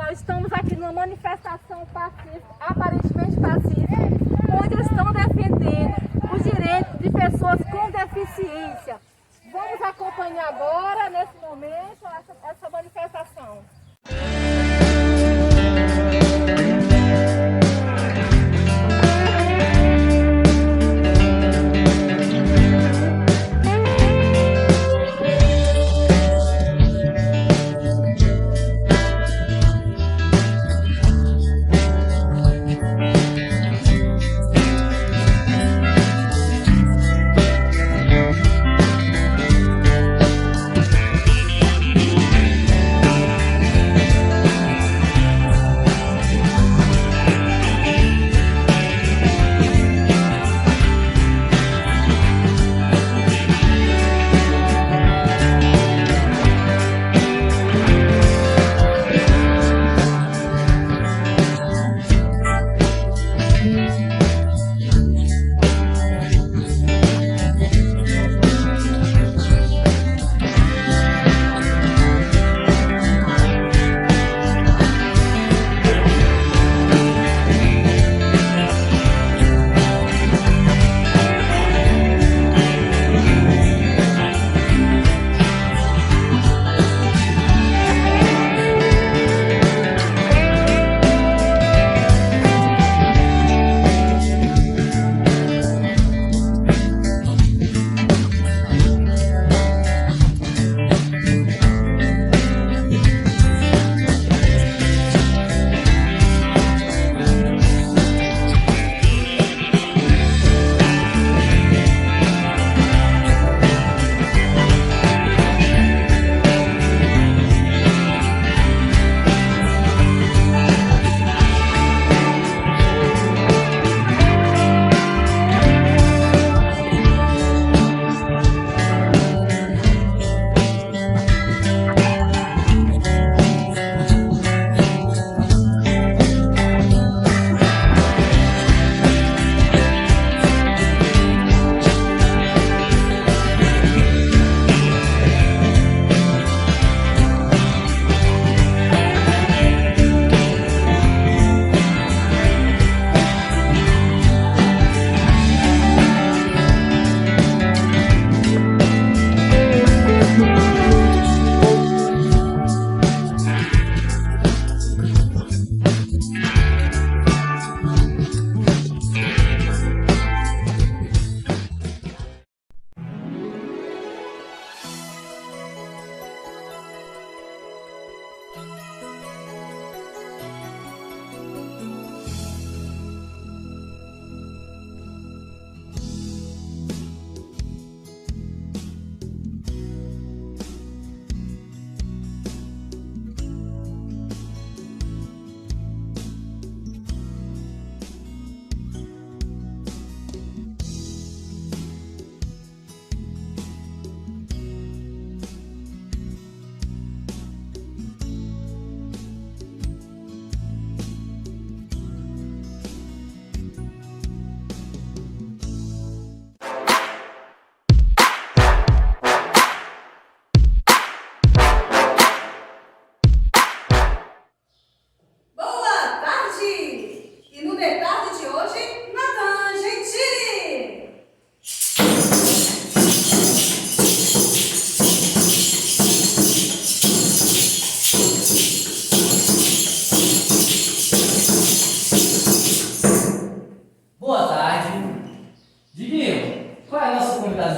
Nós estamos aqui numa manifestação pacífica, aparentemente pacífica, onde eles estão defendendo os direitos de pessoas com deficiência. Vamos acompanhar agora, nesse momento, essa manifestação.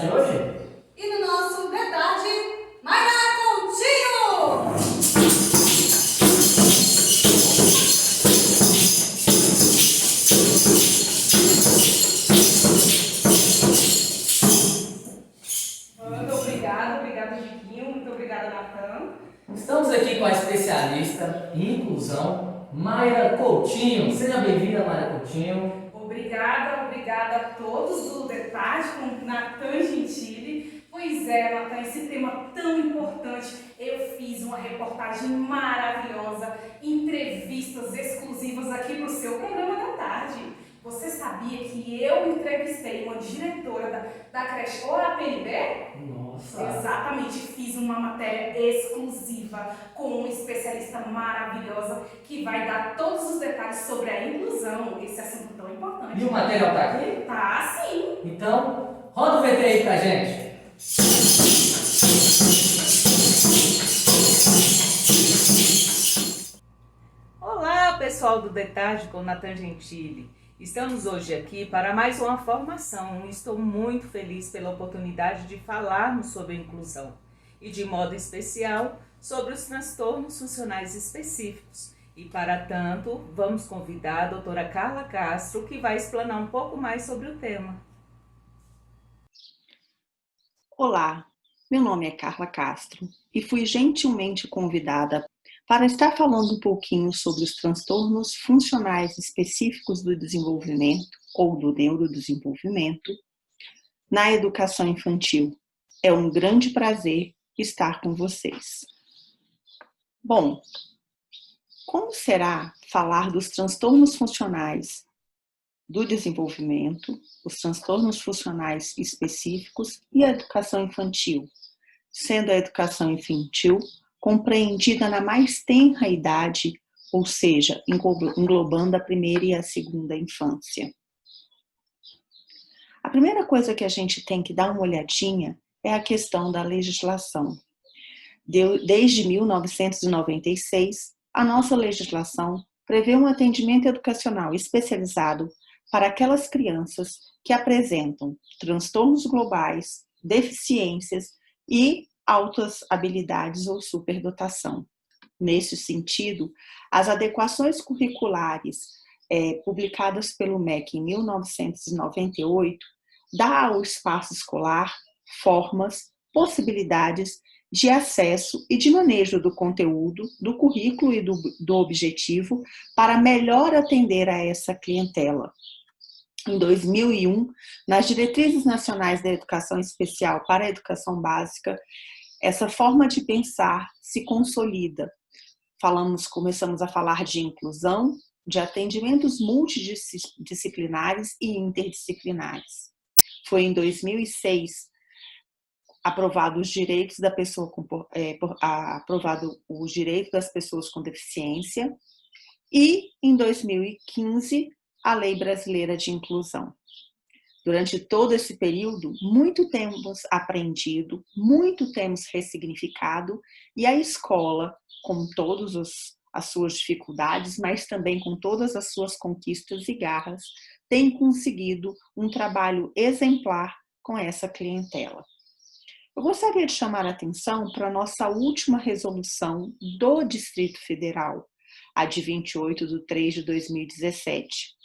de hoje? E no nosso detalhe, Mayra Coutinho! Muito obrigada, Chiquinho, muito obrigada, Natan. Estamos aqui com a especialista em inclusão, Mayra Coutinho. Seja bem-vinda, Mayra Coutinho. Obrigada a todos do Detalhe com Natan Gentili. Pois é, Natan, esse tema tão importante. Eu fiz uma reportagem maravilhosa, entrevistas exclusivas aqui para o seu programa da tarde. Você sabia que eu entrevistei uma diretora da creche OAPNB? Nossa, Exatamente, fiz uma matéria exclusiva com uma especialista maravilhosa que vai dar todos os detalhes sobre a inclusão, esse assunto tão importante. E o material tá aqui? Tá, sim. Então, roda o VT aí pra gente. Olá, pessoal do Detarde com Natan Gentili. Estamos hoje aqui para mais uma formação. Estou muito feliz pela oportunidade de falarmos sobre a inclusão e, de modo especial, sobre os transtornos funcionais específicos. E, para tanto, vamos convidar a doutora Carla Castro, que vai explanar um pouco mais sobre o tema. Olá, meu nome é Carla Castro e fui gentilmente convidada para estar falando um pouquinho sobre os transtornos funcionais específicos do desenvolvimento ou do neurodesenvolvimento na educação infantil. É um grande prazer estar com vocês. Bom, como será falar dos transtornos funcionais do desenvolvimento, os transtornos funcionais específicos e a educação infantil, sendo a educação infantil compreendida na mais tenra idade, ou seja, englobando a primeira e a segunda infância. A primeira coisa que a gente tem que dar uma olhadinha é a questão da legislação. Desde 1996, a nossa legislação prevê um atendimento educacional especializado para aquelas crianças que apresentam transtornos globais, deficiências e altas habilidades ou superdotação. Nesse sentido, as adequações curriculares publicadas pelo MEC em 1998 dá ao espaço escolar formas, possibilidades de acesso e de manejo do conteúdo, do currículo e do objetivo para melhor atender a essa clientela. Em 2001, nas Diretrizes Nacionais da Educação Especial para a Educação Básica, essa forma de pensar se consolida. Começamos a falar de inclusão, de atendimentos multidisciplinares e interdisciplinares. Foi em 2006 aprovado os direitos das pessoas com deficiência e, em 2015, a Lei Brasileira de Inclusão. Durante todo esse período, muito temos aprendido, muito temos ressignificado, e a escola, com todas as suas dificuldades, mas também com todas as suas conquistas e garras, tem conseguido um trabalho exemplar com essa clientela. Eu gostaria de chamar a atenção para a nossa última resolução do Distrito Federal, a de 28/3/2017,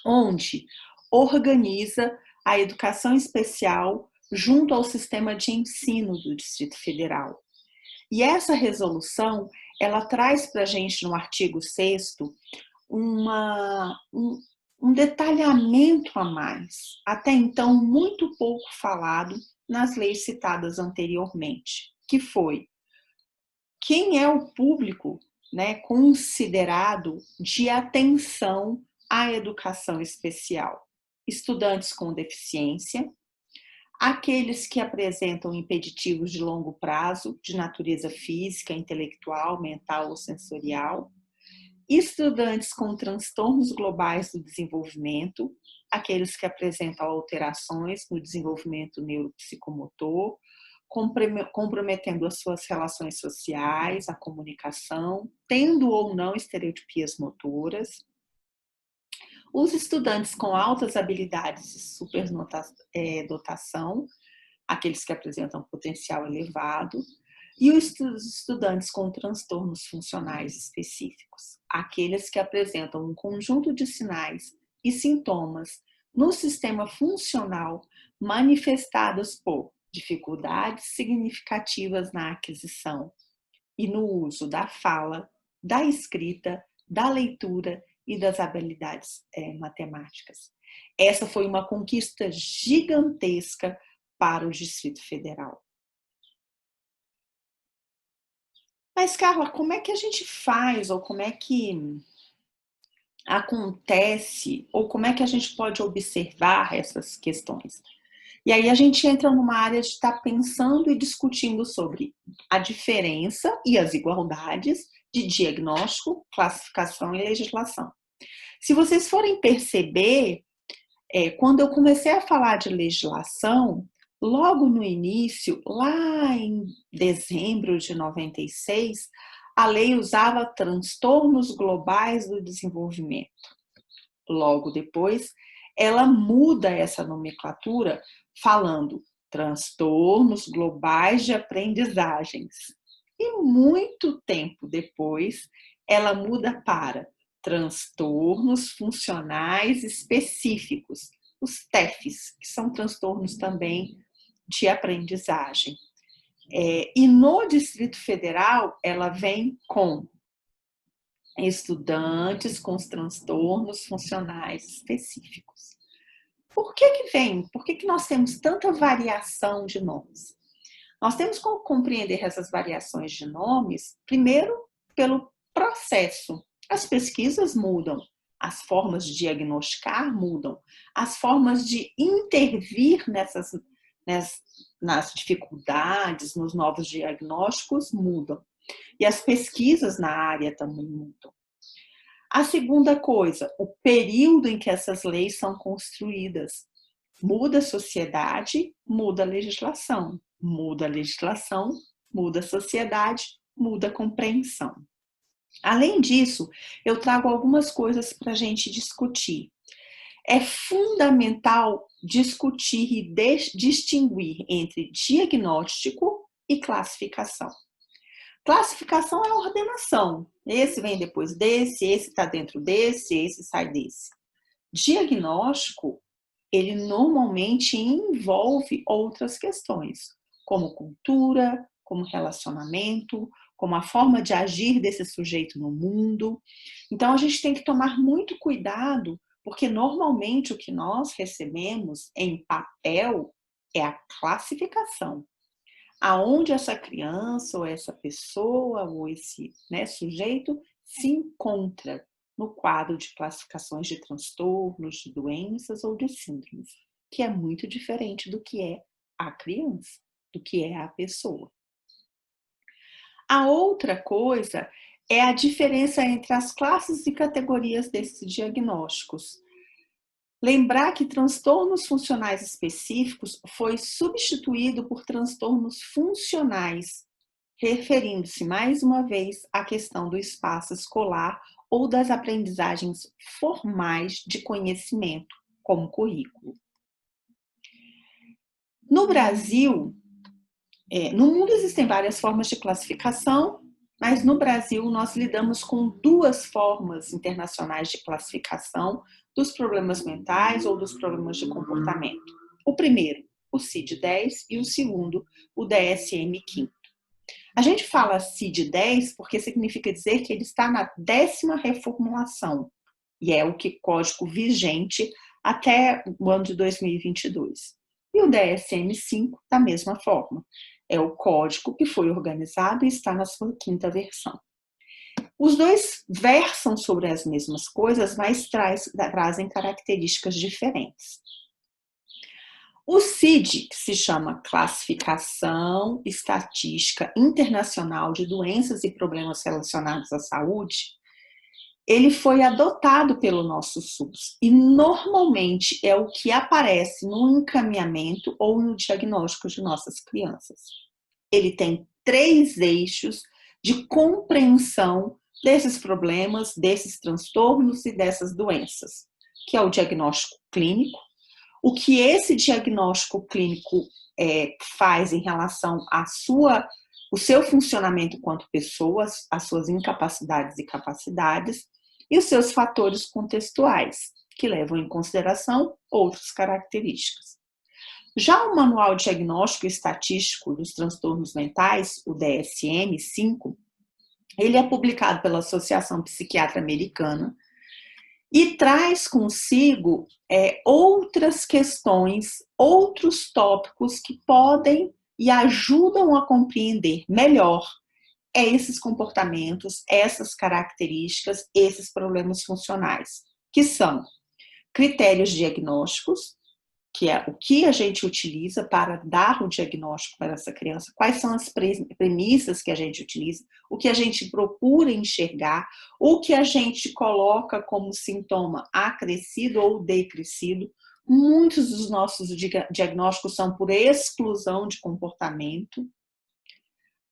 onde organiza a educação especial junto ao sistema de ensino do Distrito Federal. E essa resolução, ela traz para a gente no artigo 6º um detalhamento a mais, até então muito pouco falado nas leis citadas anteriormente, que foi quem é o público, considerado de atenção à educação especial. Estudantes com deficiência, aqueles que apresentam impeditivos de longo prazo, de natureza física, intelectual, mental ou sensorial, estudantes com transtornos globais do desenvolvimento, aqueles que apresentam alterações no desenvolvimento neuropsicomotor, comprometendo as suas relações sociais, a comunicação, tendo ou não estereotipias motoras, os estudantes com altas habilidades e superdotação, aqueles que apresentam potencial elevado, e os estudantes com transtornos funcionais específicos, aqueles que apresentam um conjunto de sinais e sintomas no sistema funcional manifestados por dificuldades significativas na aquisição e no uso da fala, da escrita, da leitura e das habilidades matemáticas. Essa foi uma conquista gigantesca para o Distrito Federal. Mas, Carla, como é que a gente faz, ou como é que acontece, ou como é que a gente pode observar essas questões? E aí a gente entra numa área de estar pensando e discutindo sobre a diferença e as igualdades de diagnóstico, classificação e legislação. Se vocês forem perceber, quando eu comecei a falar de legislação, logo no início, lá em dezembro de 96, a lei usava transtornos globais do desenvolvimento. Logo depois, ela muda essa nomenclatura falando transtornos globais de aprendizagens. E muito tempo depois, ela muda para transtornos funcionais específicos, os TEFs, que são transtornos também de aprendizagem. E no Distrito Federal, ela vem com estudantes com os transtornos funcionais específicos. Por que vem? Por que nós temos tanta variação de nomes? Nós temos que compreender essas variações de nomes, primeiro, pelo processo. As pesquisas mudam, as formas de diagnosticar mudam, as formas de intervir nas dificuldades, nos novos diagnósticos mudam. E as pesquisas na área também mudam. A segunda coisa, o período em que essas leis são construídas. Muda a sociedade, muda a legislação. Muda a legislação, muda a sociedade, muda a compreensão. Além disso, eu trago algumas coisas para a gente discutir. É fundamental discutir e distinguir entre diagnóstico e classificação. Classificação é ordenação. Esse vem depois desse, esse está dentro desse, esse sai desse. Diagnóstico, ele normalmente envolve outras questões, como cultura, como relacionamento, como a forma de agir desse sujeito no mundo. Então, a gente tem que tomar muito cuidado, porque normalmente o que nós recebemos em papel é a classificação. Aonde essa criança, ou essa pessoa, ou esse sujeito se encontra no quadro de classificações de transtornos, de doenças ou de síndromes, que é muito diferente do que é a criança, do que é a pessoa. A outra coisa é a diferença entre as classes e categorias desses diagnósticos. Lembrar que transtornos funcionais específicos foi substituído por transtornos funcionais, referindo-se mais uma vez à questão do espaço escolar ou das aprendizagens formais de conhecimento, como currículo. No Brasil, no mundo existem várias formas de classificação, mas no Brasil nós lidamos com duas formas internacionais de classificação dos problemas mentais ou dos problemas de comportamento. O primeiro, o CID-10, e o segundo, o DSM-5. A gente fala CID-10 porque significa dizer que ele está na 10ª reformulação, e é o código vigente até o ano de 2022. E o DSM-5 da mesma forma. É o código que foi organizado e está na sua 5ª versão. Os dois versam sobre as mesmas coisas, mas trazem características diferentes. O CID, que se chama Classificação Estatística Internacional de Doenças e Problemas Relacionados à Saúde, ele foi adotado pelo nosso SUS e normalmente é o que aparece no encaminhamento ou no diagnóstico de nossas crianças. Ele tem 3 eixos de compreensão desses problemas, desses transtornos e dessas doenças, que é o diagnóstico clínico, o que esse diagnóstico clínico faz em relação o seu funcionamento enquanto pessoa, as suas incapacidades e capacidades, e os seus fatores contextuais, que levam em consideração outras características. Já o Manual Diagnóstico e Estatístico dos Transtornos Mentais, o DSM-5, ele é publicado pela Associação Psiquiatra Americana e traz consigo outras questões, outros tópicos que podem e ajudam a compreender melhor esses comportamentos, essas características, esses problemas funcionais, que são critérios diagnósticos, que é o que a gente utiliza para dar o diagnóstico para essa criança, quais são as premissas que a gente utiliza, o que a gente procura enxergar, o que a gente coloca como sintoma acrescido ou decrescido. Muitos dos nossos diagnósticos são por exclusão de comportamento,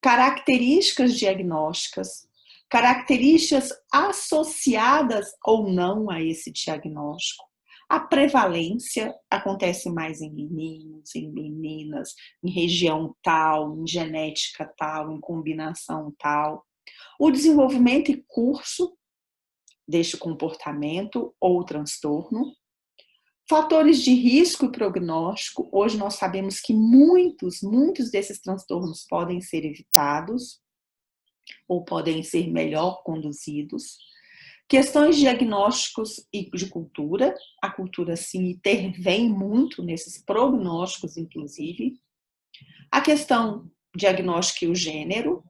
características diagnósticas, características associadas ou não a esse diagnóstico. A prevalência acontece mais em meninos, em meninas, em região tal, em genética tal, em combinação tal. O desenvolvimento e curso deste comportamento ou transtorno. Fatores de risco e prognóstico. Hoje nós sabemos que muitos desses transtornos podem ser evitados ou podem ser melhor conduzidos. Questões diagnósticos e de cultura. A cultura, sim, intervém muito nesses prognósticos, inclusive. A questão diagnóstica e o gênero.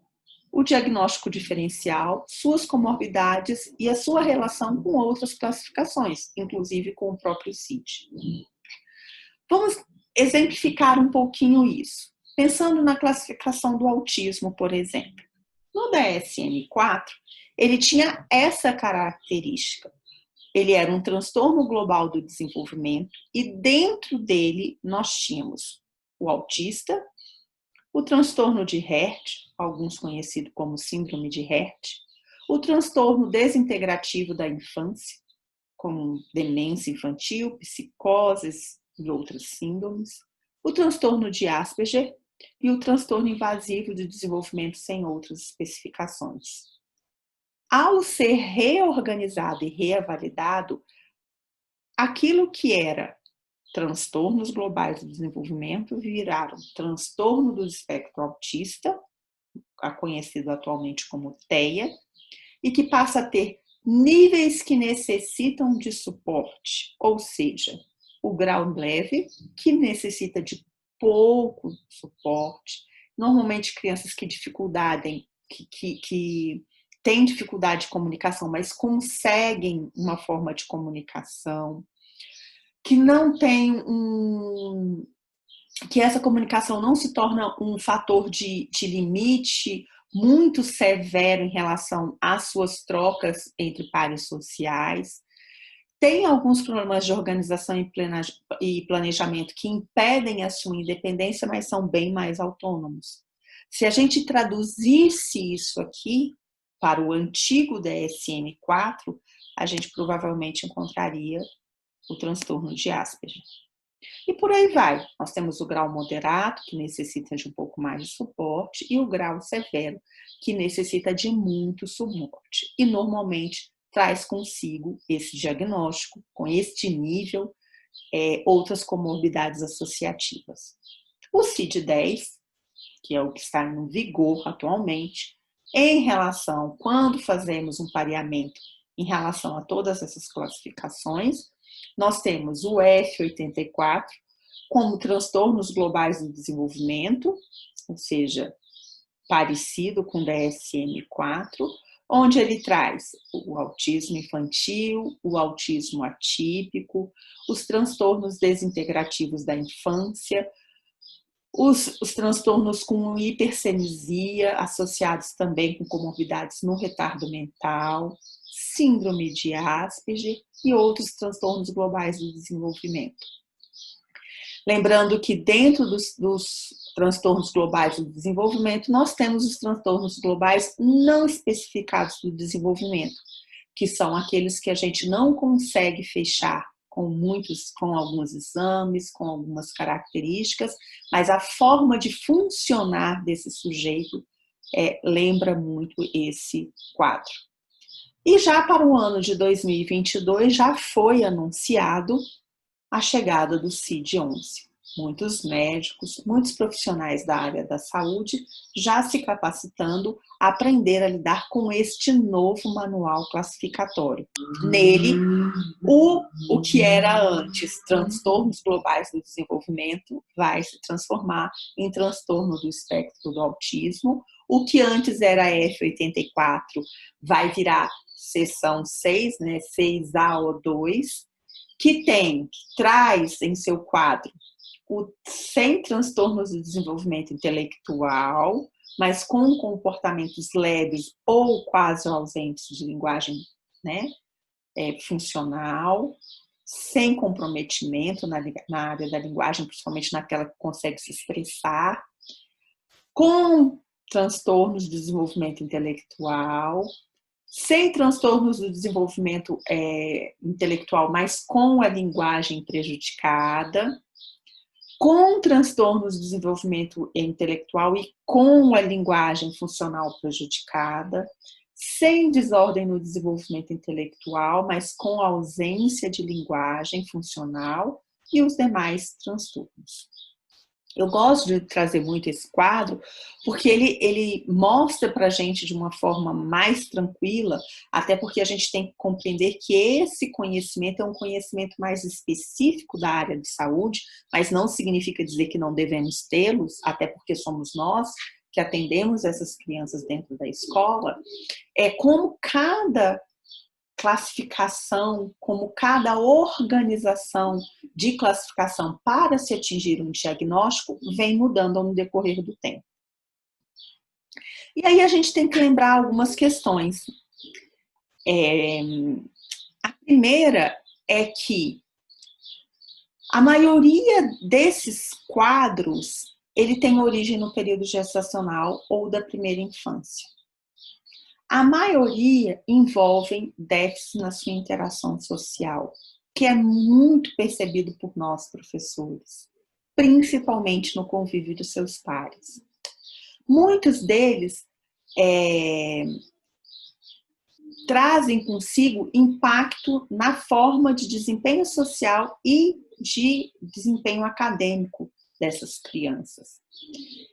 O diagnóstico diferencial, suas comorbidades e a sua relação com outras classificações, inclusive com o próprio CID. Vamos exemplificar um pouquinho isso. Pensando na classificação do autismo, por exemplo. No DSM-4, ele tinha essa característica. Ele era um transtorno global do desenvolvimento e dentro dele nós tínhamos o autista, o transtorno de Rett, alguns conhecidos como síndrome de Rett, o transtorno desintegrativo da infância, como demência infantil, psicoses e outras síndromes, o transtorno de Asperger e o transtorno invasivo de desenvolvimento sem outras especificações. Ao ser reorganizado e reavaliado, aquilo que era transtornos globais do desenvolvimento viraram transtorno do espectro autista, conhecido atualmente como TEA, e que passa a ter níveis que necessitam de suporte, ou seja, o grau leve, que necessita de pouco suporte, normalmente crianças que têm dificuldade de comunicação, mas conseguem uma forma de comunicação, que não tem que essa comunicação não se torna um fator de limite muito severo em relação às suas trocas entre pares sociais. Tem alguns problemas de organização e planejamento que impedem a sua independência, mas são bem mais autônomos. Se a gente traduzisse isso aqui para o antigo DSM-4, a gente provavelmente encontraria o transtorno de Asperger. E por aí vai. Nós temos o grau moderado, que necessita de um pouco mais de suporte, e o grau severo, que necessita de muito suporte. E normalmente traz consigo esse diagnóstico, com este nível, outras comorbidades associativas. O CID-10, que é o que está em vigor atualmente, em relação, quando fazemos um pareamento em relação a todas essas classificações, nós temos o F84 como transtornos globais do desenvolvimento, ou seja, parecido com o DSM-4, onde ele traz o autismo infantil, o autismo atípico, os transtornos desintegrativos da infância, os transtornos com hipersenesia, associados também com comorbidades no retardo mental, síndrome de Asperger e outros transtornos globais do desenvolvimento. Lembrando que dentro dos transtornos globais do desenvolvimento, nós temos os transtornos globais não especificados do desenvolvimento, que são aqueles que a gente não consegue fechar com alguns exames, com algumas características, mas a forma de funcionar desse sujeito lembra muito esse quadro. E já para o ano de 2022 já foi anunciado a chegada do CID-11. Muitos médicos, muitos profissionais da área da saúde já se capacitando a aprender a lidar com este novo manual classificatório. Nele, o que era antes transtornos globais do desenvolvimento vai se transformar em transtorno do espectro do autismo. O que antes era F84 vai virar seção 6, né, 6A ou 2, que traz em seu quadro o sem transtornos do desenvolvimento intelectual, mas com comportamentos leves ou quase ausentes de linguagem, né, funcional, sem comprometimento na área da linguagem, principalmente naquela que consegue se expressar, com transtornos do desenvolvimento intelectual, sem transtornos do desenvolvimento intelectual, mas com a linguagem prejudicada, com transtornos do desenvolvimento intelectual e com a linguagem funcional prejudicada, sem desordem no desenvolvimento intelectual, mas com ausência de linguagem funcional e os demais transtornos. Eu gosto de trazer muito esse quadro porque ele mostra para a gente de uma forma mais tranquila, até porque a gente tem que compreender que esse conhecimento é um conhecimento mais específico da área de saúde, mas não significa dizer que não devemos tê-los, até porque somos nós que atendemos essas crianças dentro da escola, como cada classificação, como cada organização de classificação para se atingir um diagnóstico vem mudando no decorrer do tempo. E aí a gente tem que lembrar algumas questões. A primeira é que a maioria desses quadros, ele tem origem no período gestacional ou da primeira infância. A maioria envolvem déficit na sua interação social, que é muito percebido por nós, professores, principalmente no convívio dos seus pares. Muitos deles trazem consigo impacto na forma de desempenho social e de desempenho acadêmico dessas crianças.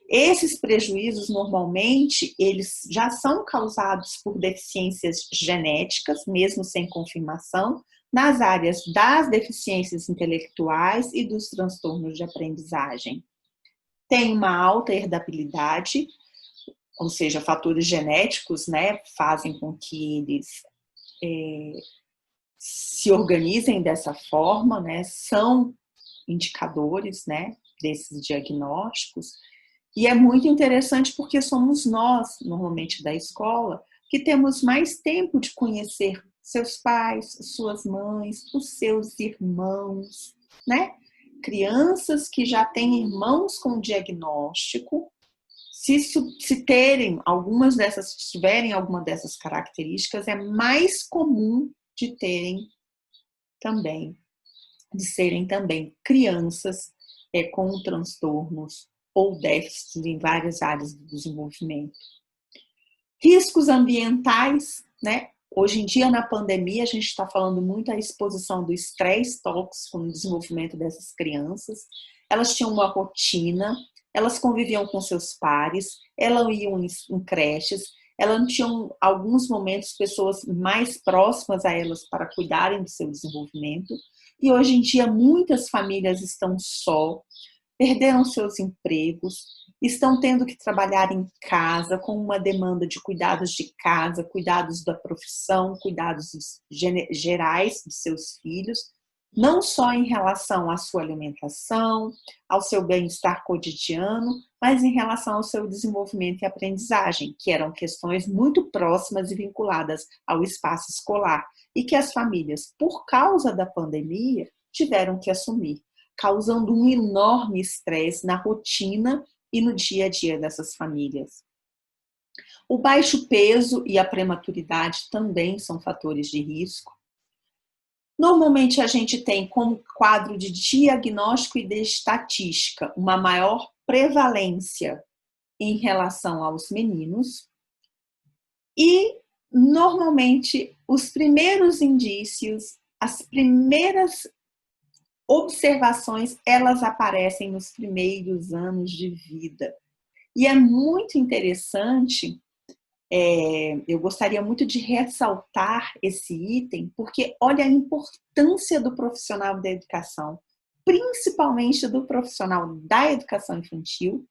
Esses prejuízos, normalmente, eles já são causados por deficiências genéticas, mesmo sem confirmação, nas áreas das deficiências intelectuais e dos transtornos de aprendizagem. Tem uma alta herdabilidade, ou seja, fatores genéticos, né, fazem com que eles se organizem dessa forma, né, são indicadores, né, desses diagnósticos. E é muito interessante porque somos nós, normalmente da escola, que temos mais tempo de conhecer seus pais, suas mães, os seus irmãos, né? Crianças que já têm irmãos com diagnóstico, se tiverem alguma dessas características, é mais comum de serem também crianças com transtornos ou déficits em várias áreas do desenvolvimento. Riscos ambientais, né? Hoje em dia, na pandemia, a gente está falando muito da exposição do estresse tóxico no desenvolvimento dessas crianças. Elas tinham uma rotina, elas conviviam com seus pares, elas iam em creches, elas tinham, alguns momentos, pessoas mais próximas a elas para cuidarem do seu desenvolvimento. E hoje em dia, muitas famílias estão só, perderam seus empregos, estão tendo que trabalhar em casa com uma demanda de cuidados de casa, cuidados da profissão, cuidados gerais de seus filhos, não só em relação à sua alimentação, ao seu bem-estar cotidiano, mas em relação ao seu desenvolvimento e aprendizagem, que eram questões muito próximas e vinculadas ao espaço escolar, e que as famílias, por causa da pandemia, tiveram que assumir, causando um enorme estresse na rotina e no dia a dia dessas famílias. O baixo peso e a prematuridade também são fatores de risco. Normalmente a gente tem como quadro de diagnóstico e de estatística uma maior prevalência em relação aos meninos e normalmente os primeiros indícios, as primeiras observações, elas aparecem nos primeiros anos de vida. E é muito interessante, eu gostaria muito de ressaltar esse item, porque olha a importância do profissional da educação, principalmente do profissional da educação infantil,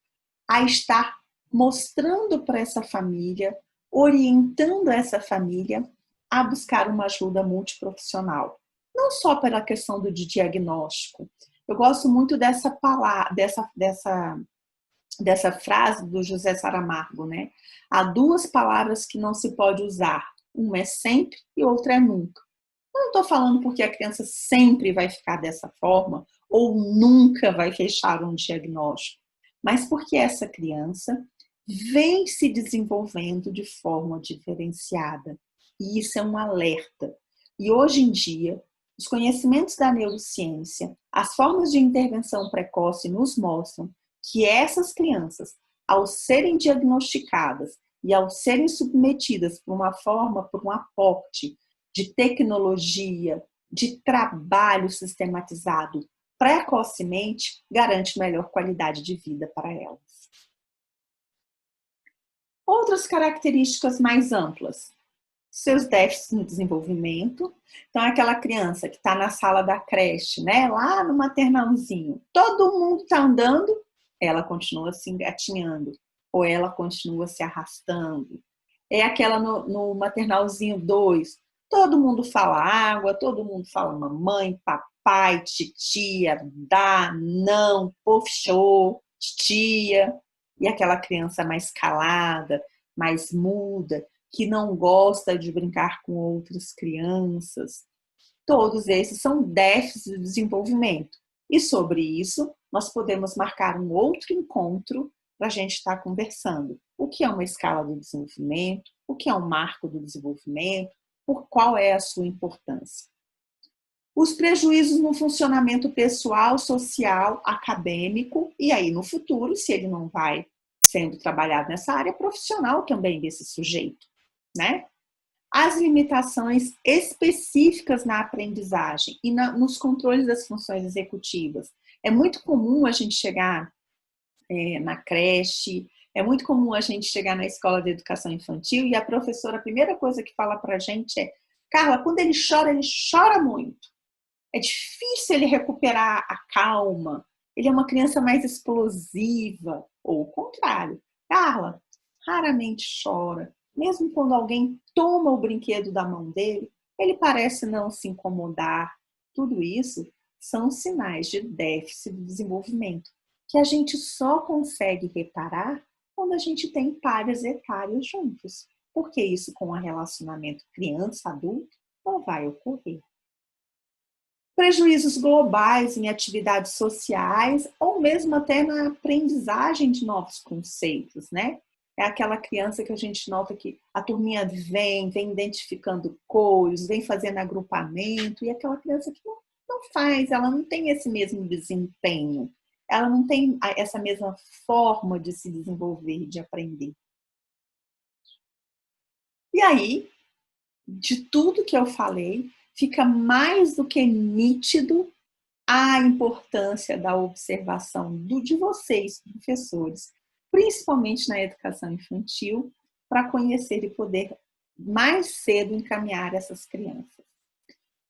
a estar mostrando para essa família, orientando essa família a buscar uma ajuda multiprofissional. Não só pela questão do diagnóstico. Eu gosto muito dessa palavra, dessa frase do José Saramago, né? Há duas palavras que não se pode usar. Uma é sempre e outra é nunca. Eu não estou falando porque a criança sempre vai ficar dessa forma ou nunca vai fechar um diagnóstico, mas porque essa criança vem se desenvolvendo de forma diferenciada. E isso é um alerta. E hoje em dia, os conhecimentos da neurociência, as formas de intervenção precoce nos mostram que essas crianças, ao serem diagnosticadas e ao serem submetidas por um aporte de tecnologia, de trabalho sistematizado precocemente, garante melhor qualidade de vida para elas. Outras características mais amplas, seus déficits no desenvolvimento. Então, aquela criança que está na sala da creche, né, lá no maternalzinho, todo mundo está andando, ela continua se engatinhando, ou ela continua se arrastando. É aquela no maternalzinho 2, todo mundo fala água, todo mundo fala mamãe, papai, titia, dá, não, pofchô, titia. E aquela criança mais calada, mais muda, que não gosta de brincar com outras crianças. Todos esses são déficits de desenvolvimento. E sobre isso, nós podemos marcar um outro encontro para a gente estar conversando. O que é uma escala do desenvolvimento? O que é um marco do desenvolvimento? Por qual é a sua importância? Os prejuízos no funcionamento pessoal, social, acadêmico, e aí no futuro, se ele não vai sendo trabalhado nessa área profissional também desse sujeito, né? As limitações específicas na aprendizagem e nos controles das funções executivas. É muito comum a gente chegar na creche, é muito comum a gente chegar na escola de educação infantil e a professora, a primeira coisa que fala pra gente é: Carla, quando ele chora muito. É difícil ele recuperar a calma. Ele é uma criança mais explosiva. Ou o contrário. Carla raramente chora. Mesmo quando alguém toma o brinquedo da mão dele, ele parece não se incomodar. Tudo isso são sinais de déficit de desenvolvimento, que a gente só consegue reparar quando a gente tem pares etários juntos. Porque isso com o relacionamento criança-adulto não vai ocorrer. Prejuízos globais em atividades sociais ou mesmo até na aprendizagem de novos conceitos, né? É aquela criança que a gente nota que a turminha vem identificando cores, vem fazendo agrupamento, e aquela criança que não faz, ela não tem esse mesmo desempenho, ela não tem essa mesma forma de se desenvolver, de aprender. E aí, de tudo que eu falei, fica mais do que nítido a importância da observação de vocês, professores, principalmente na educação infantil, para conhecer e poder mais cedo encaminhar essas crianças.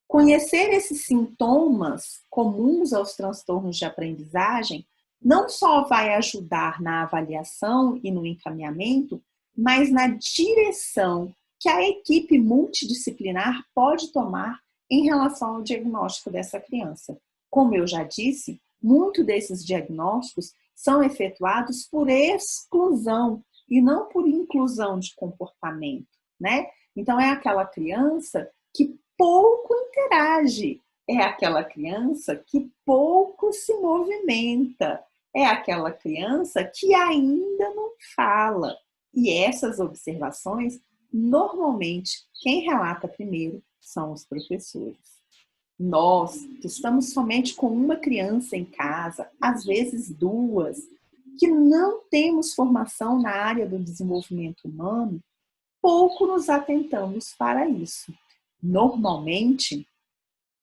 Conhecer esses sintomas comuns aos transtornos de aprendizagem não só vai ajudar na avaliação e no encaminhamento, mas na direção que a equipe multidisciplinar pode tomar em relação ao diagnóstico dessa criança. Como eu já disse, muitos desses diagnósticos são efetuados por exclusão e não por inclusão de comportamento, né? Então, é aquela criança que pouco interage, é aquela criança que pouco se movimenta, é aquela criança que ainda não fala. E essas observações, normalmente, quem relata primeiro são os professores. Nós, que estamos somente com uma criança em casa, às vezes duas, que não temos formação na área do desenvolvimento humano, pouco nos atentamos para isso. Normalmente,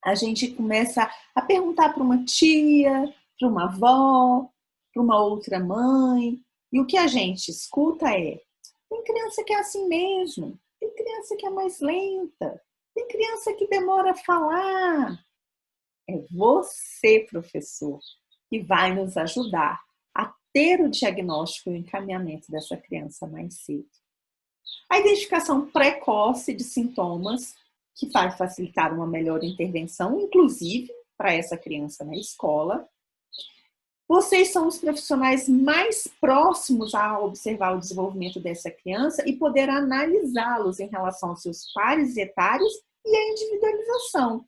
a gente começa a perguntar para uma tia, para uma avó, para uma outra mãe, e o que a gente escuta é: tem criança que é assim mesmo, tem criança que é mais lenta, tem criança que demora a falar. É você, professor, que vai nos ajudar a ter o diagnóstico e o encaminhamento dessa criança mais cedo. A identificação precoce de sintomas, que vai facilitar uma melhor intervenção, inclusive para essa criança na escola. Vocês são os profissionais mais próximos a observar o desenvolvimento dessa criança e poder analisá-los em relação aos seus pares etários e a individualização.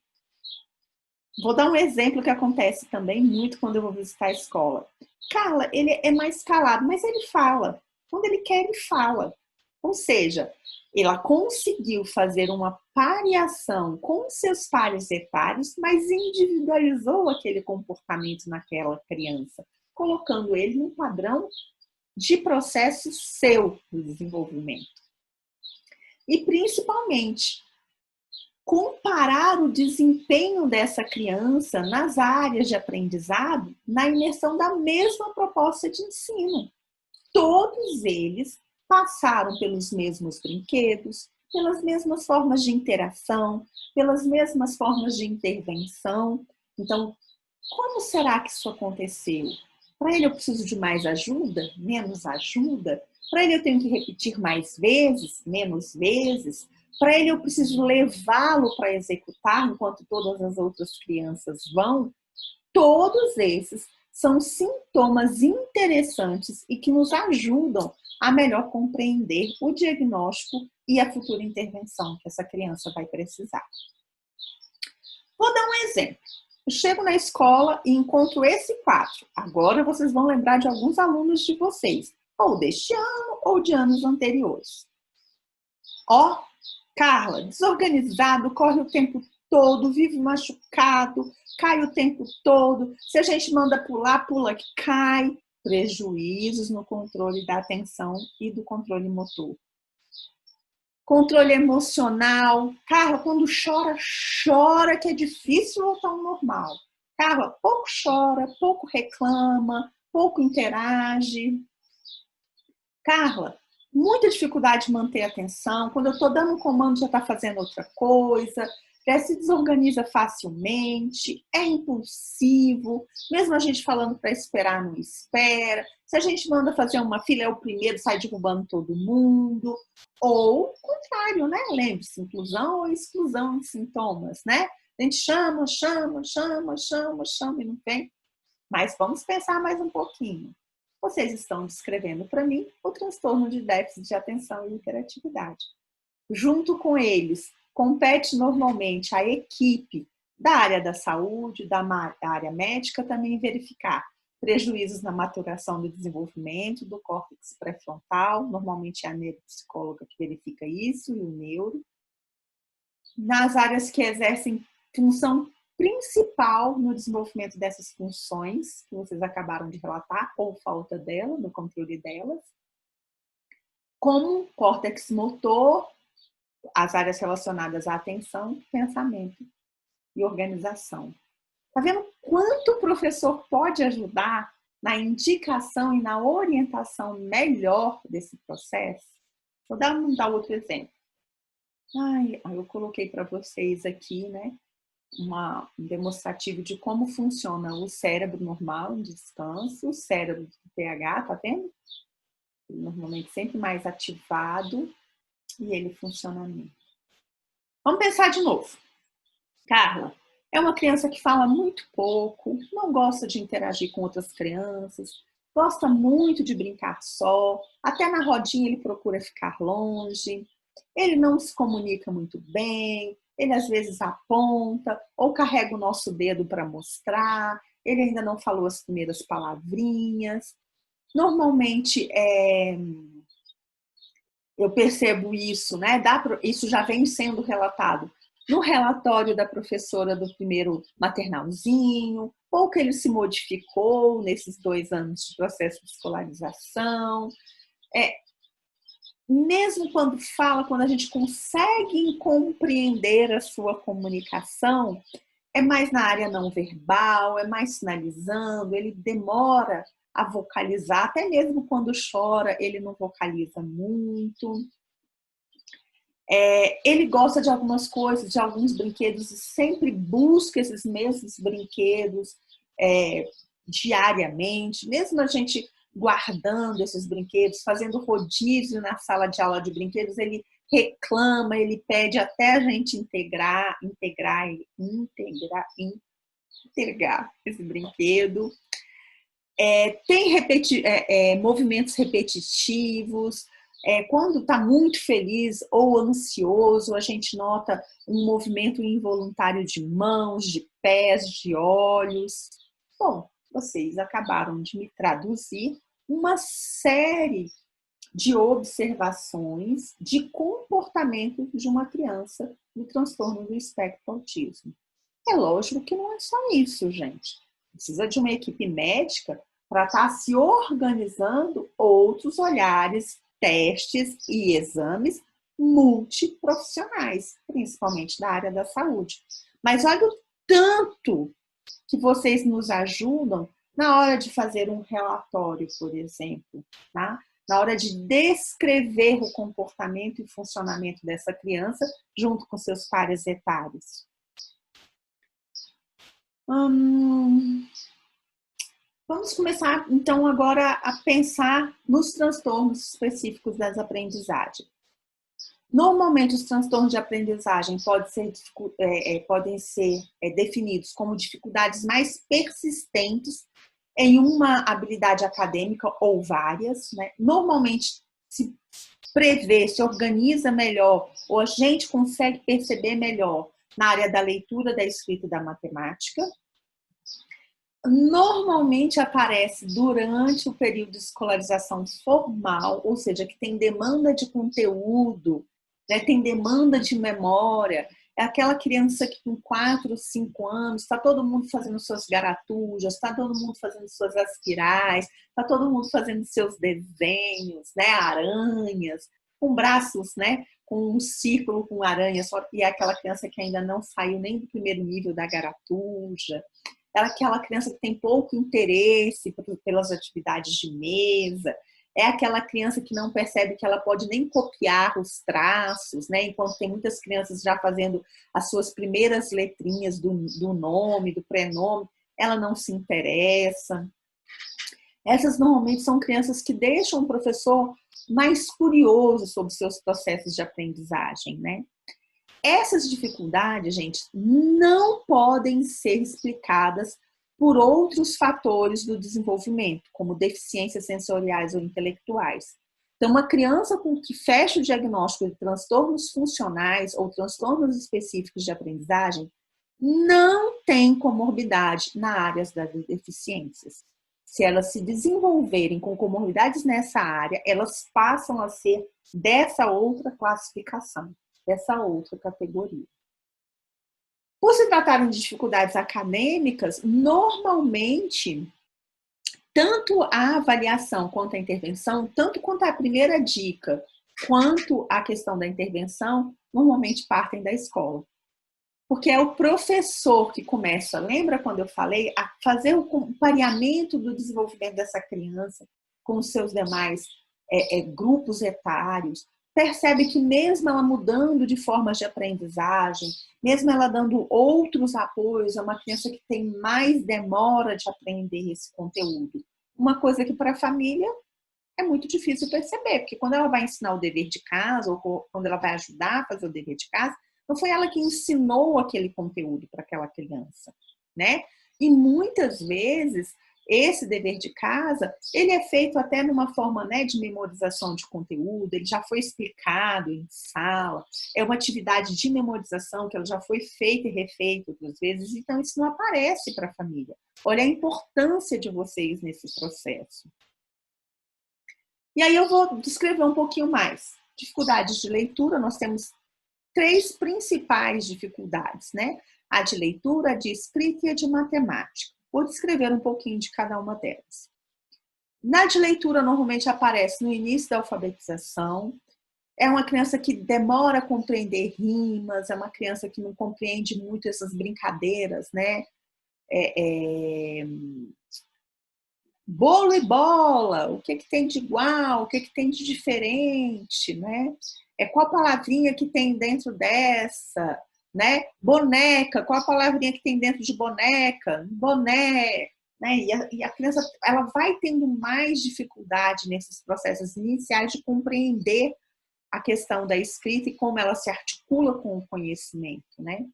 Vou dar um exemplo que acontece também muito quando eu vou visitar a escola. Carla, ele é mais calado, mas ele fala. Quando ele quer, ele fala. Ou seja, ela conseguiu fazer uma pareação com seus pares etários, mas individualizou aquele comportamento naquela criança, colocando ele num padrão de processo seu de desenvolvimento. E, principalmente, comparar o desempenho dessa criança nas áreas de aprendizado na imersão da mesma proposta de ensino. Todos eles passaram pelos mesmos brinquedos, pelas mesmas formas de interação, pelas mesmas formas de intervenção. Então, como será que isso aconteceu? Para ele eu preciso de mais ajuda? Menos ajuda? Para ele eu tenho que repetir mais vezes? Menos vezes? Para ele eu preciso levá-lo para executar enquanto todas as outras crianças vão? Todos esses são sintomas interessantes e que nos ajudam a melhor compreender o diagnóstico e a futura intervenção que essa criança vai precisar. Vou dar um exemplo. Eu chego na escola e encontro esse quadro. Agora vocês vão lembrar de alguns alunos de vocês, ou deste ano ou de anos anteriores. Ó, Carla, desorganizado, corre o tempo todo, vive machucado, cai o tempo todo. Se a gente manda pular, pula que cai. Prejuízos no controle da atenção e do controle motor. Controle emocional. Carla, quando chora, chora que é difícil voltar ao normal. Carla, pouco chora, pouco reclama, pouco interage. Carla, muita dificuldade de manter a atenção. Quando eu estou dando um comando, já está fazendo outra coisa. Se desorganiza facilmente, é impulsivo, mesmo a gente falando para esperar, não espera. Se a gente manda fazer uma fila, é o primeiro, sai derrubando todo mundo. Ou o contrário, né? Lembre-se, inclusão ou exclusão de sintomas, né? A gente chama e não vem. Mas vamos pensar mais um pouquinho. Vocês estão descrevendo para mim o transtorno de déficit de atenção e hiperatividade. Junto com eles, compete normalmente a equipe da área da saúde, da área médica, também verificar prejuízos na maturação do desenvolvimento do córtex pré-frontal, normalmente é a neuropsicóloga que verifica isso e o neuro. Nas áreas que exercem função principal no desenvolvimento dessas funções, que vocês acabaram de relatar, ou falta dela, no controle delas, como córtex motor, as áreas relacionadas à atenção, pensamento e organização. Tá vendo quanto o professor pode ajudar na indicação e na orientação melhor desse processo? Vou dar outro exemplo. Eu coloquei para vocês aqui, né, um demonstrativo de como funciona o cérebro normal em descanso, o cérebro do TH, tá vendo? Normalmente sempre mais ativado. E ele funciona mesmo. Vamos pensar de novo. Carla é uma criança que fala muito pouco, não gosta de interagir com outras crianças, gosta muito de brincar só, até na rodinha ele procura ficar longe, ele não se comunica muito bem, ele às vezes aponta ou carrega o nosso dedo para mostrar, ele ainda não falou as primeiras palavrinhas. Normalmente, eu percebo isso, né? Isso já vem sendo relatado no relatório da professora do primeiro maternalzinho, ou que ele se modificou nesses 2 anos de processo de escolarização. Mesmo quando fala, quando a gente consegue compreender a sua comunicação, é mais na área não verbal, é mais sinalizando, ele demora a vocalizar, até mesmo quando chora, ele não vocaliza muito. Ele gosta de algumas coisas, de alguns brinquedos, e sempre busca esses mesmos brinquedos diariamente, mesmo a gente guardando esses brinquedos, fazendo rodízio na sala de aula de brinquedos, ele reclama, ele pede até a gente integrar esse brinquedo. Tem movimentos repetitivos. Quando está muito feliz ou ansioso, a gente nota um movimento involuntário de mãos, de pés, de olhos. Bom, vocês acabaram de me traduzir uma série de observações de comportamento de uma criança no transtorno do espectro do autismo. É lógico que não é só isso, gente. Precisa de uma equipe médica para estar se organizando outros olhares, testes e exames multiprofissionais, principalmente da área da saúde. Mas olha o tanto que vocês nos ajudam na hora de fazer um relatório, por exemplo, tá? Na hora de descrever o comportamento e funcionamento dessa criança junto com seus pares etários. Vamos começar, então, agora a pensar nos transtornos específicos das aprendizagens. Normalmente, os transtornos de aprendizagem podem ser definidos como dificuldades mais persistentes em uma habilidade acadêmica ou várias, né? Normalmente, se prevê, se organiza melhor, ou a gente consegue perceber melhor na área da leitura, da escrita e da matemática. Normalmente aparece durante o período de escolarização formal, ou seja, que tem demanda de conteúdo, né, tem demanda de memória. É aquela criança que com 4, 5 anos, está todo mundo fazendo suas garatujas, está todo mundo fazendo suas aspirais, está todo mundo fazendo seus desenhos, né, aranhas, com braços, né, com um círculo com aranhas, e é aquela criança que ainda não saiu nem do primeiro nível da garatuja. É aquela criança que tem pouco interesse pelas atividades de mesa. É aquela criança que não percebe que ela pode nem copiar os traços, né? Enquanto tem muitas crianças já fazendo as suas primeiras letrinhas do nome, do prenome, ela não se interessa. Essas normalmente são crianças que deixam o professor mais curioso sobre seus processos de aprendizagem, né? Essas dificuldades, gente, não podem ser explicadas por outros fatores do desenvolvimento, como deficiências sensoriais ou intelectuais. Então, uma criança que fecha o diagnóstico de transtornos funcionais ou transtornos específicos de aprendizagem não tem comorbidade na área das deficiências. Se elas se desenvolverem com comorbidades nessa área, elas passam a ser dessa outra classificação, dessa outra categoria. Por se tratarem de dificuldades acadêmicas, normalmente, tanto a avaliação quanto a intervenção, tanto quanto a primeira dica, quanto a questão da intervenção, normalmente partem da escola. Porque é o professor que começa, lembra quando eu falei, a fazer o pareamento do desenvolvimento dessa criança com os seus demais grupos etários, percebe que mesmo ela mudando de formas de aprendizagem, mesmo ela dando outros apoios a uma criança que tem mais demora de aprender esse conteúdo. Uma coisa que para a família é muito difícil perceber, porque quando ela vai ensinar o dever de casa, ou quando ela vai ajudar a fazer o dever de casa, não foi ela que ensinou aquele conteúdo para aquela criança, né? E muitas vezes esse dever de casa, ele é feito até numa forma, né, de memorização de conteúdo, ele já foi explicado em sala, é uma atividade de memorização que ela já foi feita e refeita outras vezes, então isso não aparece para a família. Olha a importância de vocês nesse processo. E aí eu vou descrever um pouquinho mais. Dificuldades de leitura, nós temos 3 principais dificuldades, né? A de leitura, a de escrita e a de matemática. Vou descrever um pouquinho de cada uma delas. Na de leitura, normalmente aparece no início da alfabetização. É uma criança que demora a compreender rimas, é uma criança que não compreende muito essas brincadeiras, né? Bolo e bola, o que tem de igual, o que tem de diferente, né? Qual palavrinha que tem dentro dessa, né? Boneca, qual a palavrinha que tem dentro de boneca? Boné, né? E a criança, ela vai tendo mais dificuldade nesses processos iniciais de compreender a questão da escrita e como ela se articula com o conhecimento, né?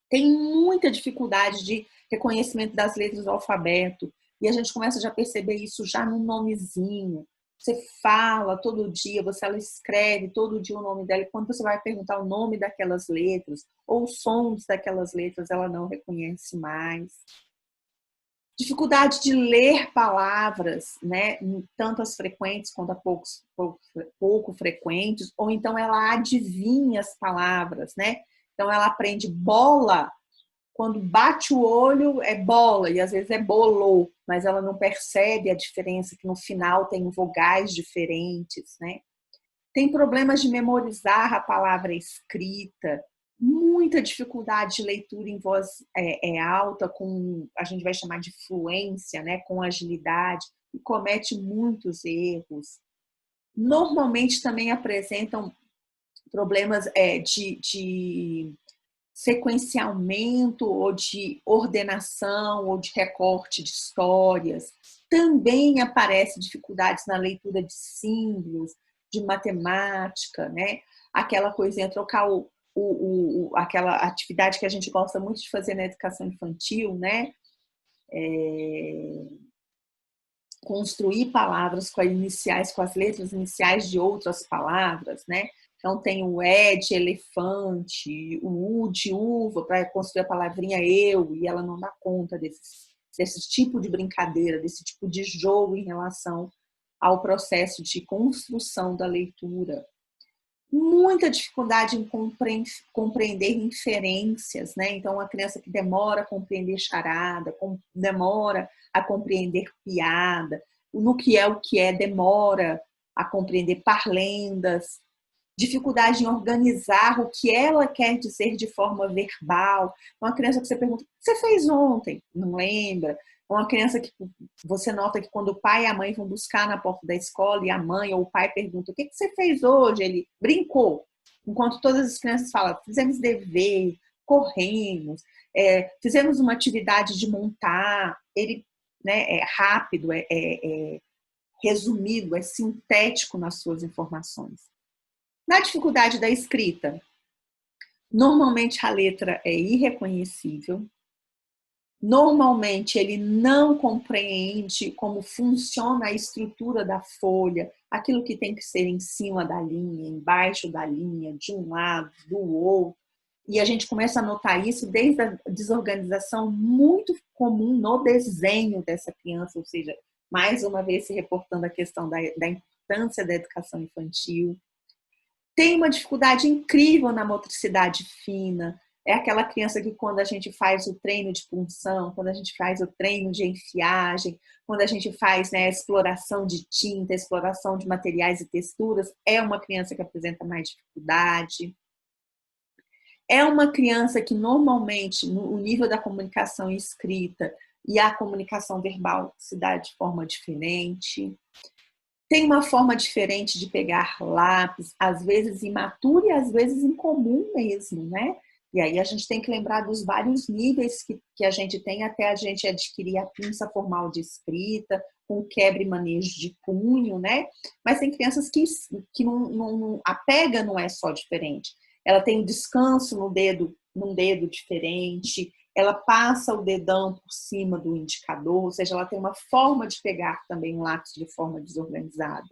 Tem muita dificuldade de reconhecimento das letras do alfabeto, e a gente começa já a perceber isso já no nomezinho. Você fala todo dia, ela escreve todo dia o nome dela, e quando você vai perguntar o nome daquelas letras, ou os sons daquelas letras, ela não reconhece mais. Dificuldade de ler palavras, né? Tanto as frequentes quanto as pouco frequentes, ou então ela adivinha as palavras, né? Então ela aprende bola, quando bate o olho é bola, e às vezes é bolou, mas ela não percebe a diferença, que no final tem vogais diferentes, né? Tem problemas de memorizar a palavra escrita, muita dificuldade de leitura em voz alta, com, a gente vai chamar de fluência, né? Com agilidade, e comete muitos erros. Normalmente também apresentam problemas de sequenciamento ou de ordenação ou de recorte de histórias. Também aparecem dificuldades na leitura de símbolos, de matemática, né? Aquela coisinha, trocar aquela atividade que a gente gosta muito de fazer na educação infantil, né? Construir palavras com as letras iniciais de outras palavras, né? Então tem o E de elefante, o U de uva, para construir a palavrinha eu, e ela não dá conta desse tipo de brincadeira, desse tipo de jogo em relação ao processo de construção da leitura. Muita dificuldade em compreender inferências, né? Então, uma criança que demora a compreender charada, demora a compreender piada, no que é, demora a compreender parlendas, dificuldade em organizar o que ela quer dizer de forma verbal. Uma criança que você pergunta, o que você fez ontem? Não lembra. Uma criança que você nota que quando o pai e a mãe vão buscar na porta da escola e a mãe ou o pai pergunta, o que você fez hoje? Ele brincou. Enquanto todas as crianças falam, fizemos dever, corremos, fizemos uma atividade de montar. Ele, né, é rápido, resumido, é sintético nas suas informações. Na dificuldade da escrita, normalmente a letra é irreconhecível. Normalmente ele não compreende como funciona a estrutura da folha, aquilo que tem que ser em cima da linha, embaixo da linha, de um lado, do outro. E a gente começa a notar isso desde a desorganização muito comum no desenho dessa criança, ou seja, mais uma vez se reportando a questão da importância da educação infantil. Tem uma dificuldade incrível na motricidade fina. É aquela criança que quando a gente faz o treino de punção, quando a gente faz o treino de enfiagem, quando a gente faz, né, a exploração de tinta, a exploração de materiais e texturas, é uma criança que apresenta mais dificuldade. É uma criança que normalmente, no nível da comunicação escrita e a comunicação verbal se dá de forma diferente. Tem uma forma diferente de pegar lápis, às vezes imatura e às vezes incomum mesmo, né? E aí a gente tem que lembrar dos vários níveis que a gente tem até a gente adquirir a pinça formal de escrita, com quebra e manejo de punho, né? Mas tem crianças que a pega não é só diferente. Ela tem um descanso no dedo, num dedo diferente, ela passa o dedão por cima do indicador, ou seja, ela tem uma forma de pegar também um lápis de forma desorganizada.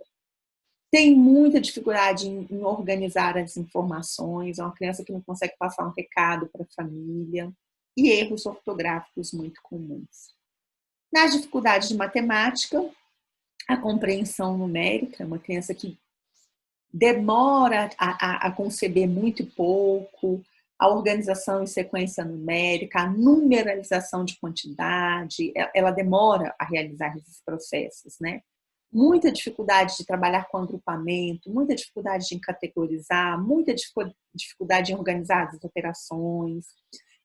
Tem muita dificuldade em organizar as informações, é uma criança que não consegue passar um recado para a família, e erros ortográficos muito comuns. Nas dificuldades de matemática, a compreensão numérica, uma criança que demora a conceber muito pouco, a organização em sequência numérica, a numeralização de quantidade, ela demora a realizar esses processos, né? Muita dificuldade de trabalhar com agrupamento, muita dificuldade em categorizar, muita dificuldade em organizar as operações,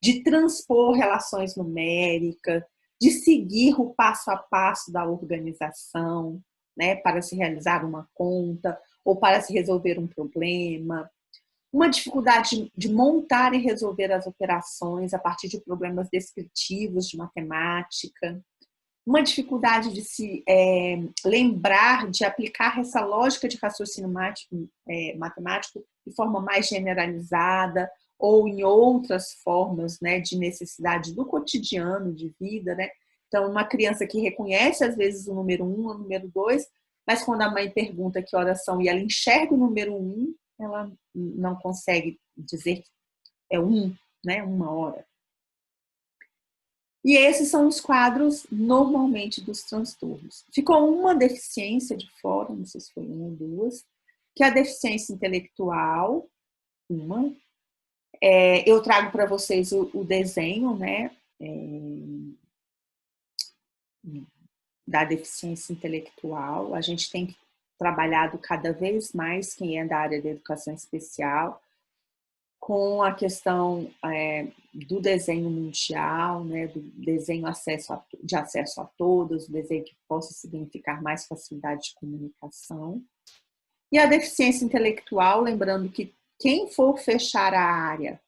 de transpor relações numéricas, de seguir o passo a passo da organização, né, para se realizar uma conta ou para se resolver um problema. Uma dificuldade de montar e resolver as operações a partir de problemas descritivos de matemática. uma dificuldade de se lembrar, de aplicar essa lógica de raciocínio matemático de forma mais generalizada ou em outras formas, né, de necessidade do cotidiano, de vida, né? Então, uma criança que reconhece, às vezes, o número 1, o número 2, mas quando a mãe pergunta que horas são e ela enxerga o número 1, ela não consegue dizer que é 1, né, 1 hora. E esses são os quadros, normalmente, dos transtornos. Ficou uma deficiência de fora, não sei se foi uma ou duas, que é a deficiência intelectual, uma. Eu trago para vocês o desenho, né, da deficiência intelectual. A gente tem trabalhado cada vez mais, quem é da área da educação especial, com a questão do desenho mundial, né, do desenho de acesso a todos, desenho que possa significar mais facilidade de comunicação. E a deficiência intelectual, lembrando que quem for fechar a área,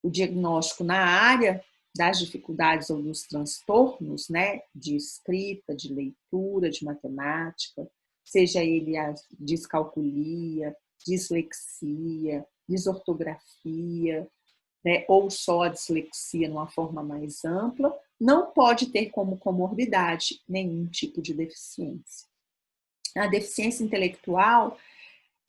o diagnóstico na área das dificuldades ou dos transtornos, né, de escrita, de leitura, de matemática, seja ele a descalculia, dislexia, desortografia, né, ou só a dislexia numa forma mais ampla, não pode ter como comorbidade nenhum tipo de deficiência. A deficiência intelectual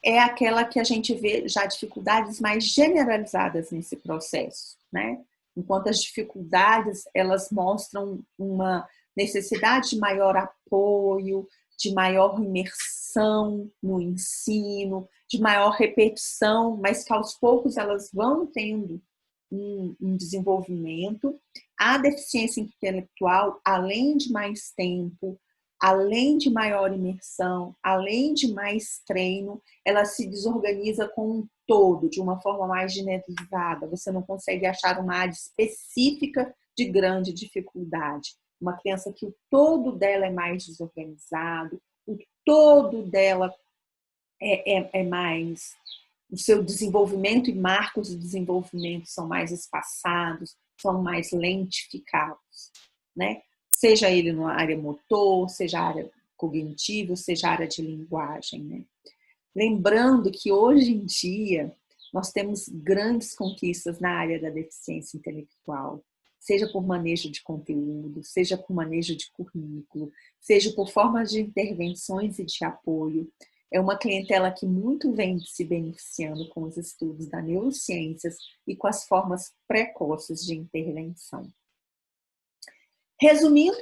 é aquela que a gente vê já dificuldades mais generalizadas nesse processo, né? Enquanto as dificuldades, elas mostram uma necessidade de maior apoio, de maior imersão no ensino, de maior repetição, mas que aos poucos elas vão tendo um desenvolvimento. A deficiência intelectual, além de mais tempo, além de maior imersão, além de mais treino, ela se desorganiza com um todo, de uma forma mais generalizada. Você não consegue achar uma área específica de grande dificuldade. Uma criança que o todo dela é mais desorganizado, o todo dela é mais... O seu desenvolvimento e marcos de desenvolvimento são mais espaçados, são mais lentificados, né? Seja ele na área motor, seja área cognitiva, seja área de linguagem, né? Lembrando que hoje em dia nós temos grandes conquistas na área da deficiência intelectual, seja por manejo de conteúdo, seja por manejo de currículo, seja por formas de intervenções e de apoio. É uma clientela que muito vem se beneficiando com os estudos da neurociências e com as formas precoces de intervenção. Resumindo,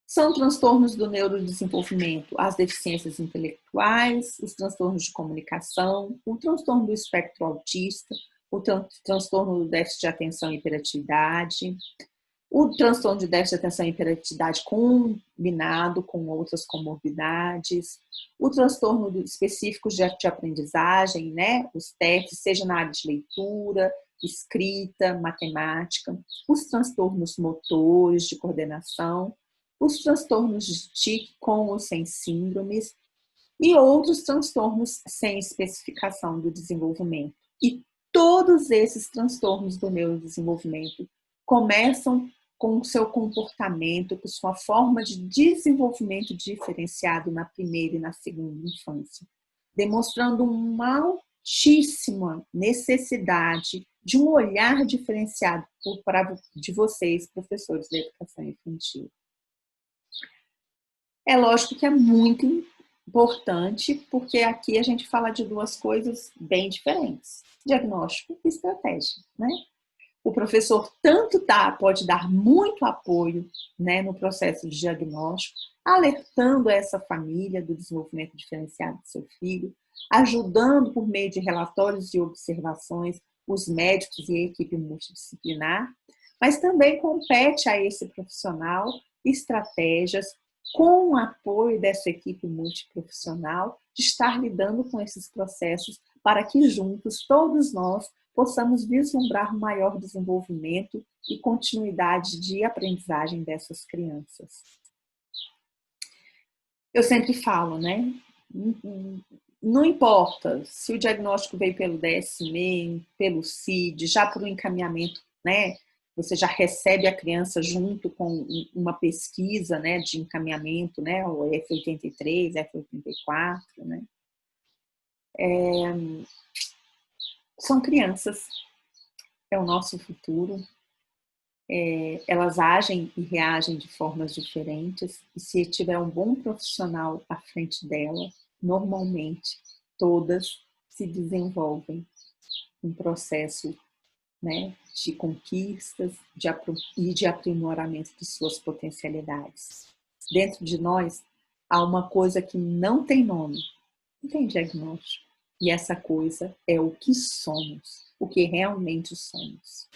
são transtornos do neurodesenvolvimento, as deficiências intelectuais, os transtornos de comunicação, o transtorno do espectro autista, o transtorno do déficit de atenção e hiperatividade, o transtorno de déficit de atenção e hiperatividade combinado com outras comorbidades, o transtorno específico de aprendizagem, né? Os testes, seja na área de leitura, escrita, matemática, os transtornos motores de coordenação, os transtornos de TIC com ou sem síndromes e outros transtornos sem especificação do desenvolvimento. E todos esses transtornos do neurodesenvolvimento começam com o seu comportamento, com sua forma de desenvolvimento diferenciado na primeira e na segunda infância, demonstrando uma altíssima necessidade de um olhar diferenciado de vocês, professores da educação infantil. É lógico que é muito importante, porque aqui a gente fala de duas coisas bem diferentes: diagnóstico e estratégia, né? O professor pode dar muito apoio, né, no processo de diagnóstico, alertando essa família do desenvolvimento diferenciado do seu filho, ajudando por meio de relatórios e observações os médicos e a equipe multidisciplinar, mas também compete a esse profissional estratégias com o apoio dessa equipe multiprofissional de estar lidando com esses processos para que juntos, todos nós, possamos vislumbrar um maior desenvolvimento e continuidade de aprendizagem dessas crianças. Eu sempre falo, né? Não importa se o diagnóstico veio pelo DSM, pelo CID, já por um encaminhamento, né, você já recebe a criança junto com uma pesquisa, né, de encaminhamento, né, o F83, F84, né. São crianças, é o nosso futuro. Elas agem e reagem de formas diferentes, e se tiver um bom profissional à frente dela, normalmente todas se desenvolvem um processo, né, de conquistas e de aprimoramento de suas potencialidades. Dentro de nós há uma coisa que não tem nome, não tem diagnóstico, e essa coisa é o que somos, o que realmente somos.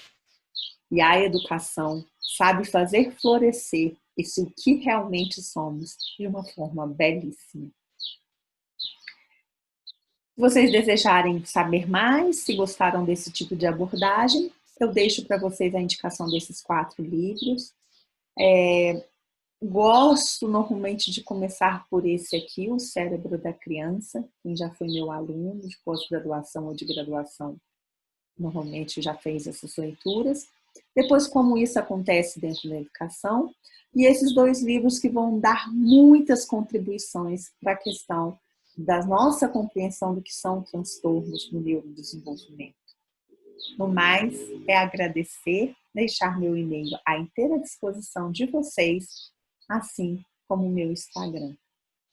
E a educação sabe fazer florescer esse o que realmente somos de uma forma belíssima. Se vocês desejarem saber mais, se gostaram desse tipo de abordagem, eu deixo para vocês a indicação desses 4 livros. Gosto normalmente de começar por esse aqui, O Cérebro da Criança. Quem já foi meu aluno de pós-graduação ou de graduação, normalmente já fez essas leituras. Depois, Como Isso Acontece Dentro da Educação. E esses 2 livros que vão dar muitas contribuições para a questão da nossa compreensão do que são transtornos no neurodesenvolvimento. No mais, é agradecer, deixar meu e-mail à inteira disposição de vocês, assim como o meu Instagram.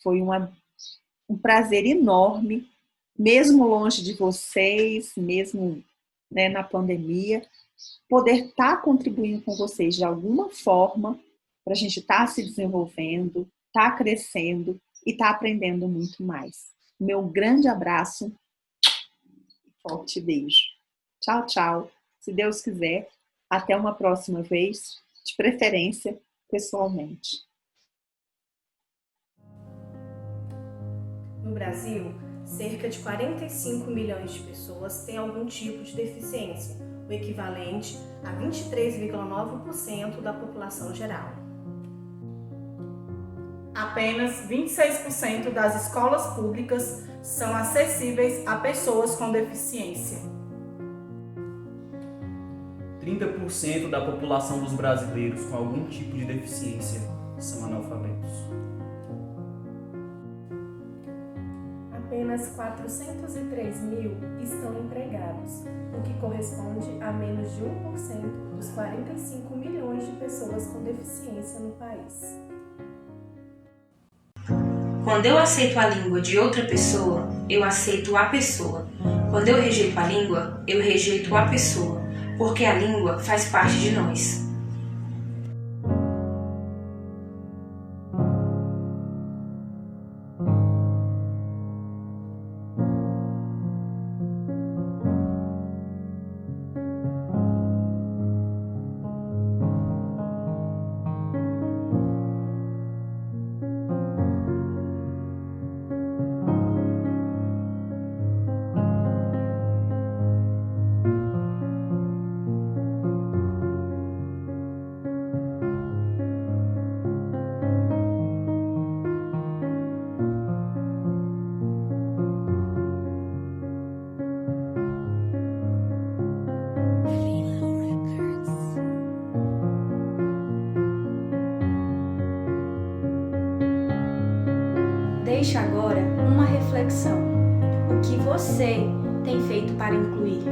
Foi um prazer enorme, mesmo longe de vocês, mesmo, né, na pandemia, poder estar contribuindo com vocês de alguma forma para a gente estar se desenvolvendo, estar crescendo e estar aprendendo muito mais. Meu grande abraço, forte beijo. Tchau, tchau. Se Deus quiser, até uma próxima vez, de preferência pessoalmente. No Brasil, cerca de 45 milhões de pessoas têm algum tipo de deficiência, o equivalente a 23,9% da população geral. Apenas 26% das escolas públicas são acessíveis a pessoas com deficiência. 30% da população dos brasileiros com algum tipo de deficiência são analfabetos. Apenas 403 mil estão empregados, o que corresponde a menos de 1% dos 45 milhões de pessoas com deficiência no país. Quando eu aceito a língua de outra pessoa, eu aceito a pessoa. Quando eu rejeito a língua, eu rejeito a pessoa, porque a língua faz parte de nós. Deixe agora uma reflexão. O que você tem feito para incluir?